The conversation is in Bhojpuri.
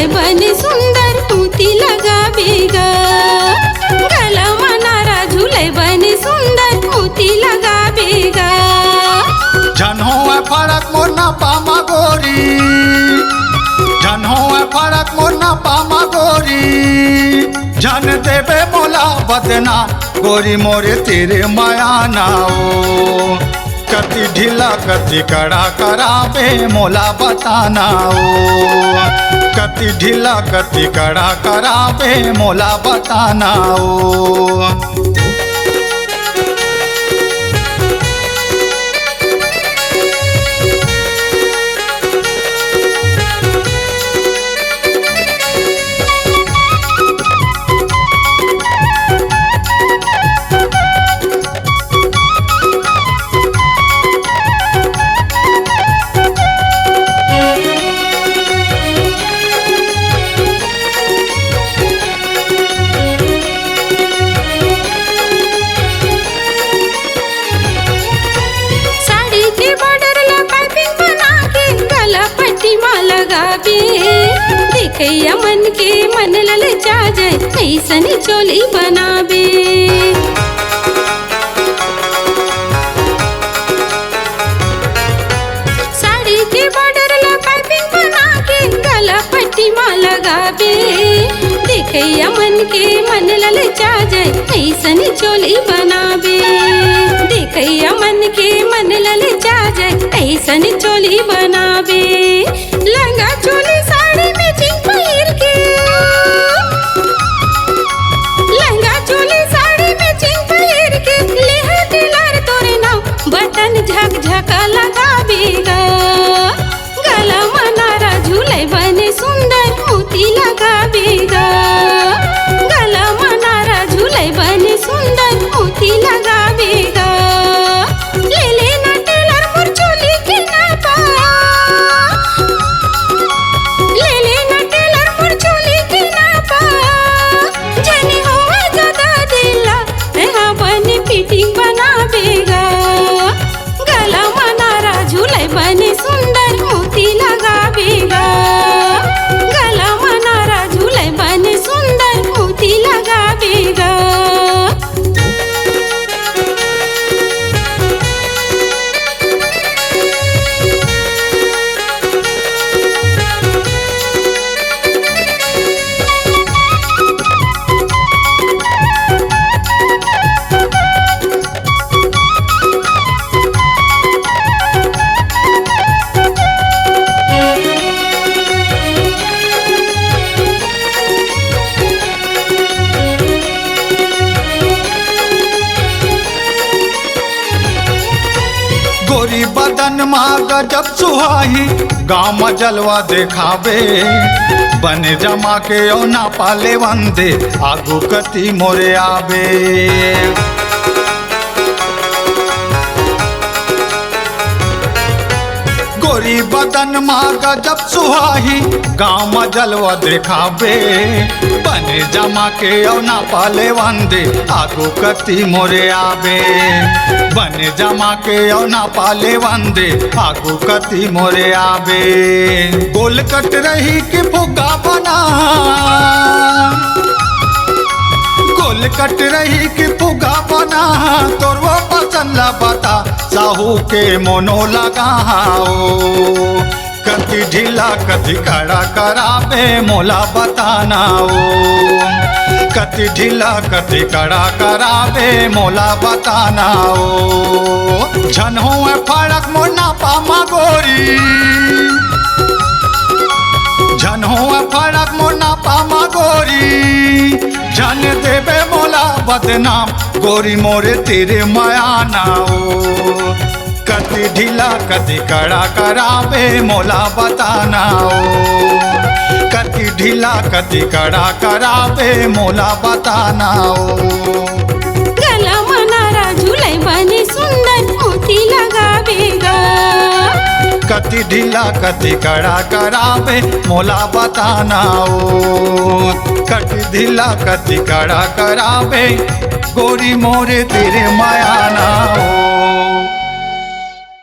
झुलाई बने सुंदर मोती लगावेगा। गला मनारा झुलाई बने सुंदर मोती लगावेगा। झनहो है फरक मोरना पामा गोरी, झनहो है फरक मोरना पामा गोरी। झन देवे मोला बदना गोरी मोरे तेरे माया नाओ। कति ढीला कति कड़ा करावे मोला बताना ओ। कति ढीला कति कड़ा करावे मोला बताना ओ। देखैया मन के मन ललचा जाए ऐसन चोली बनावे। साड़ी के बॉर्डर ला पाइपिंग बना के गला पट्टी माँ लगावे। देखैया मन के मन ललचा जाए ऐसन चोली बनावे। देखैया मन के मन ललचा जाए ऐसन चोली बनावे। लहंगा चोली साड़ी में चिंग पहिर के, लहंगा चोली साड़ी में चिंग पहिर के लेहर टेलर तोरे नाम बटन झक झका लगावेगा। गला मनारा झूले बने सुंदर मोती लगावेगा। गला मनारा झूले बने सुंदर मोती लगावेगा। ले लेना टेलर मोर चोली के नापा, ले लेना टेलर मोर चोली के नापा। जनी होवा ज्यादा दिला यहाँ बने फिटिंग बनावेगा। गला मनारा झूले बने सुंदर मोती लगावेगा। गला मनारा झूले बने सुंदर मोती लगावेगा। गोरी बदन माँ गजब सुहाही गाँव में जलवा देखावे। बने जमा के औना पाले वंदे आगू कति मोरे आवे। गोरी बदन माँ गजब सुहाही गाँव में जलवा देखावे। बने जमा के औना पाले वंदे आगू कति मोरे आवे। बने जमा के औना पाले वंदे आगू कति मोरे आवे। गोल कट रही कि फुग्गा बना, गोल कट रही कि फुग्गा बना। तोरवा पसंद ला बता साहू के मोनो लगाओ। कति ढीला कति कड़ा करावे मोला बताना ओ। कति ढीला कति कड़ा करावे मोला बताना ओ। झनहो है फरक मोरना पामा गोरी, झनहो है फरक मोरना पामा गोरी। झन देवे मोला बदनाम गोरी मोरे तेरे माया नाओ। कति ढीला कति कड़ा करावे मोला बताना ओ। कति ढीला कति कड़ा करावे मोला बताना ओ। गला मनारा झूले बने सुंदर मोती लगावेगा। कति ढीला कति कड़ा करावे मोला बताना ओ। कति ढीला कति कड़ा करावे गोरी मोरे तेरे माया ना हो।